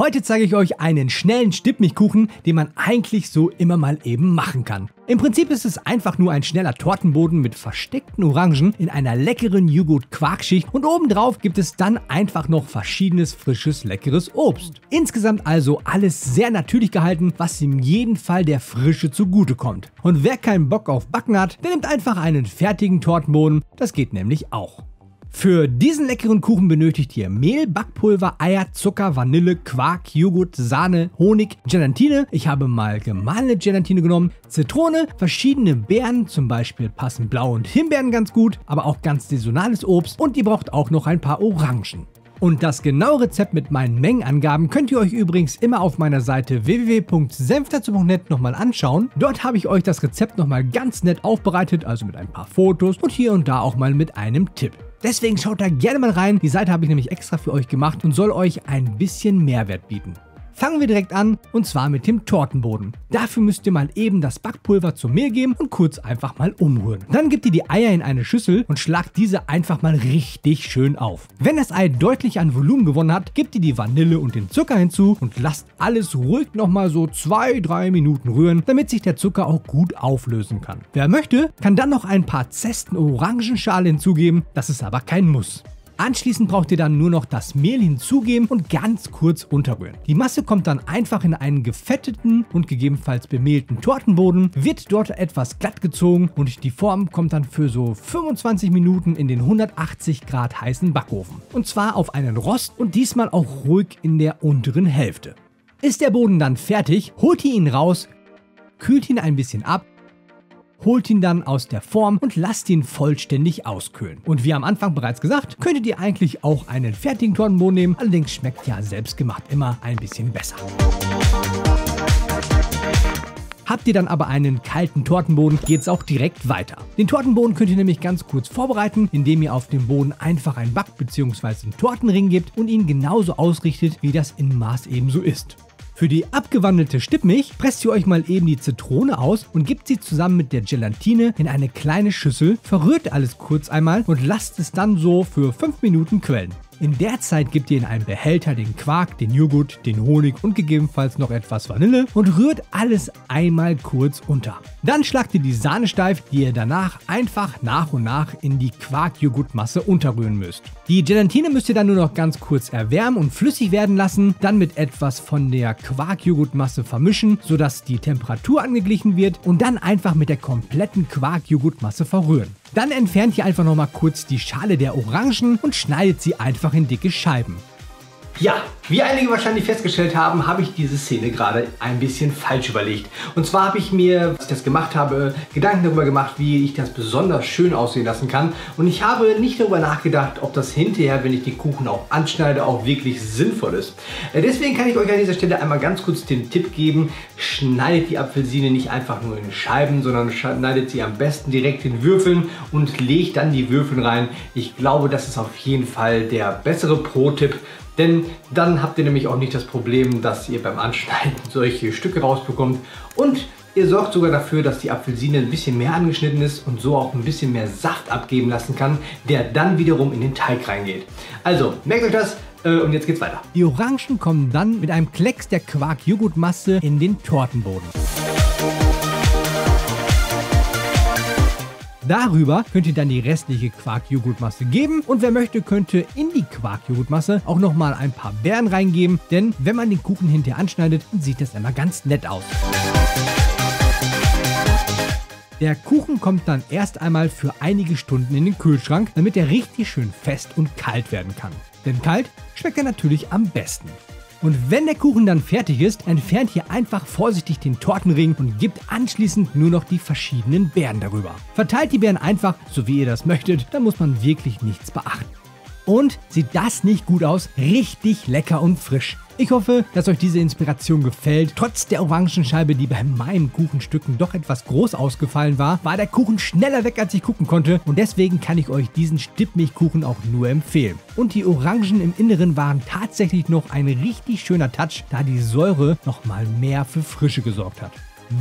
Heute zeige ich euch einen schnellen Stippmilchkuchen, den man eigentlich so immer mal eben machen kann. Im Prinzip ist es einfach nur ein schneller Tortenboden mit versteckten Orangen in einer leckeren Joghurt-Quarkschicht und obendrauf gibt es dann einfach noch verschiedenes frisches, leckeres Obst. Insgesamt also alles sehr natürlich gehalten, was in jedem Fall der Frische zugutekommt. Und wer keinen Bock auf Backen hat, der nimmt einfach einen fertigen Tortenboden, das geht nämlich auch. Für diesen leckeren Kuchen benötigt ihr Mehl, Backpulver, Eier, Zucker, Vanille, Quark, Joghurt, Sahne, Honig, Gelatine. Ich habe mal gemahlene Gelatine genommen, Zitrone, verschiedene Beeren, zum Beispiel passen Blau- und Himbeeren ganz gut, aber auch ganz saisonales Obst und ihr braucht auch noch ein paar Orangen. Und das genaue Rezept mit meinen Mengenangaben könnt ihr euch übrigens immer auf meiner Seite www.senfdazu.net nochmal anschauen. Dort habe ich euch das Rezept nochmal ganz nett aufbereitet, also mit ein paar Fotos und hier und da auch mal mit einem Tipp. Deswegen schaut da gerne mal rein, die Seite habe ich nämlich extra für euch gemacht und soll euch ein bisschen Mehrwert bieten. Fangen wir direkt an und zwar mit dem Tortenboden. Dafür müsst ihr mal eben das Backpulver zum Mehl geben und kurz einfach mal umrühren. Dann gebt ihr die Eier in eine Schüssel und schlagt diese einfach mal richtig schön auf. Wenn das Ei deutlich an Volumen gewonnen hat, gebt ihr die Vanille und den Zucker hinzu und lasst alles ruhig nochmal so 2-3 Minuten rühren, damit sich der Zucker auch gut auflösen kann. Wer möchte, kann dann noch ein paar Zesten Orangenschale hinzugeben, das ist aber kein Muss. Anschließend braucht ihr dann nur noch das Mehl hinzugeben und ganz kurz unterrühren. Die Masse kommt dann einfach in einen gefetteten und gegebenenfalls bemehlten Tortenboden, wird dort etwas glatt gezogen und die Form kommt dann für so 25 Minuten in den 180 Grad heißen Backofen. Und zwar auf einen Rost und diesmal auch ruhig in der unteren Hälfte. Ist der Boden dann fertig, holt ihr ihn raus, kühlt ihn ein bisschen ab, holt ihn dann aus der Form und lasst ihn vollständig auskühlen. Und wie am Anfang bereits gesagt, könntet ihr eigentlich auch einen fertigen Tortenboden nehmen, allerdings schmeckt ja selbstgemacht immer ein bisschen besser. Habt ihr dann aber einen kalten Tortenboden, geht es auch direkt weiter. Den Tortenboden könnt ihr nämlich ganz kurz vorbereiten, indem ihr auf dem Boden einfach einen Back- bzw. einen Tortenring gebt und ihn genauso ausrichtet, wie das in Maß ebenso ist. Für die abgewandelte Stippmilch presst ihr euch mal eben die Zitrone aus und gebt sie zusammen mit der Gelatine in eine kleine Schüssel, verrührt alles kurz einmal und lasst es dann so für 5 Minuten quellen. In der Zeit gebt ihr in einen Behälter den Quark, den Joghurt, den Honig und gegebenenfalls noch etwas Vanille und rührt alles einmal kurz unter. Dann schlagt ihr die Sahne steif, die ihr danach einfach nach und nach in die Quark-Joghurtmasse unterrühren müsst. Die Gelatine müsst ihr dann nur noch ganz kurz erwärmen und flüssig werden lassen, dann mit etwas von der Quark-Joghurtmasse vermischen, sodass die Temperatur angeglichen wird und dann einfach mit der kompletten Quark-Joghurtmasse verrühren. Dann entfernt ihr einfach nochmal kurz die Schale der Orangen und schneidet sie einfach in dicke Scheiben. Ja, wie einige wahrscheinlich festgestellt haben, habe ich diese Szene gerade ein bisschen falsch überlegt. Und zwar habe ich mir, als ich das gemacht habe, Gedanken darüber gemacht, wie ich das besonders schön aussehen lassen kann. Und ich habe nicht darüber nachgedacht, ob das hinterher, wenn ich die Kuchen auch anschneide, auch wirklich sinnvoll ist. Deswegen kann ich euch an dieser Stelle einmal ganz kurz den Tipp geben, schneidet die Apfelsine nicht einfach nur in Scheiben, sondern schneidet sie am besten direkt in Würfeln und legt dann die Würfel rein. Ich glaube, das ist auf jeden Fall der bessere Pro-Tipp. Denn dann habt ihr nämlich auch nicht das Problem, dass ihr beim Anschneiden solche Stücke rausbekommt und ihr sorgt sogar dafür, dass die Apfelsine ein bisschen mehr angeschnitten ist und so auch ein bisschen mehr Saft abgeben lassen kann, der dann wiederum in den Teig reingeht. Also, merkt euch das und jetzt geht's weiter. Die Orangen kommen dann mit einem Klecks der Quark-Joghurtmasse in den Tortenboden. Darüber könnt ihr dann die restliche Quark-Joghurtmasse geben und wer möchte, könnte in die Quark-Joghurtmasse auch nochmal ein paar Beeren reingeben, denn wenn man den Kuchen hinterher anschneidet, dann sieht das immer ganz nett aus. Der Kuchen kommt dann erst einmal für einige Stunden in den Kühlschrank, damit er richtig schön fest und kalt werden kann. Denn kalt schmeckt er natürlich am besten. Und wenn der Kuchen dann fertig ist, entfernt ihr einfach vorsichtig den Tortenring und gebt anschließend nur noch die verschiedenen Beeren darüber. Verteilt die Beeren einfach, so wie ihr das möchtet, da muss man wirklich nichts beachten. Und sieht das nicht gut aus? Richtig lecker und frisch. Ich hoffe, dass euch diese Inspiration gefällt. Trotz der Orangenscheibe, die bei meinen Kuchenstücken doch etwas groß ausgefallen war, war der Kuchen schneller weg, als ich gucken konnte. Und deswegen kann ich euch diesen Stippmilchkuchen auch nur empfehlen. Und die Orangen im Inneren waren tatsächlich noch ein richtig schöner Touch, da die Säure nochmal mehr für Frische gesorgt hat.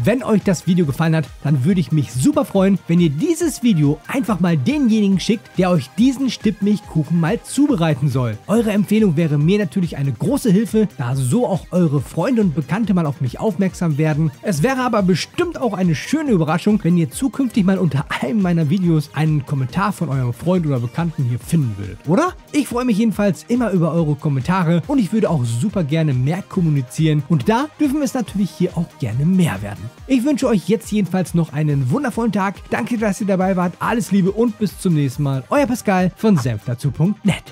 Wenn euch das Video gefallen hat, dann würde ich mich super freuen, wenn ihr dieses Video einfach mal denjenigen schickt, der euch diesen Stippmilchkuchen mal zubereiten soll. Eure Empfehlung wäre mir natürlich eine große Hilfe, da so auch eure Freunde und Bekannte mal auf mich aufmerksam werden. Es wäre aber bestimmt auch eine schöne Überraschung, wenn ihr zukünftig mal unter einem meiner Videos einen Kommentar von eurem Freund oder Bekannten hier finden würdet, oder? Ich freue mich jedenfalls immer über eure Kommentare und ich würde auch super gerne mehr kommunizieren und da dürfen es natürlich hier auch gerne mehr werden. Ich wünsche euch jetzt jedenfalls noch einen wundervollen Tag. Danke, dass ihr dabei wart. Alles Liebe und bis zum nächsten Mal. Euer Pascal von senfdazu.net.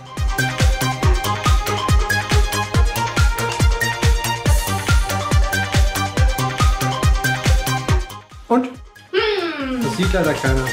Und? Das sieht leider keiner.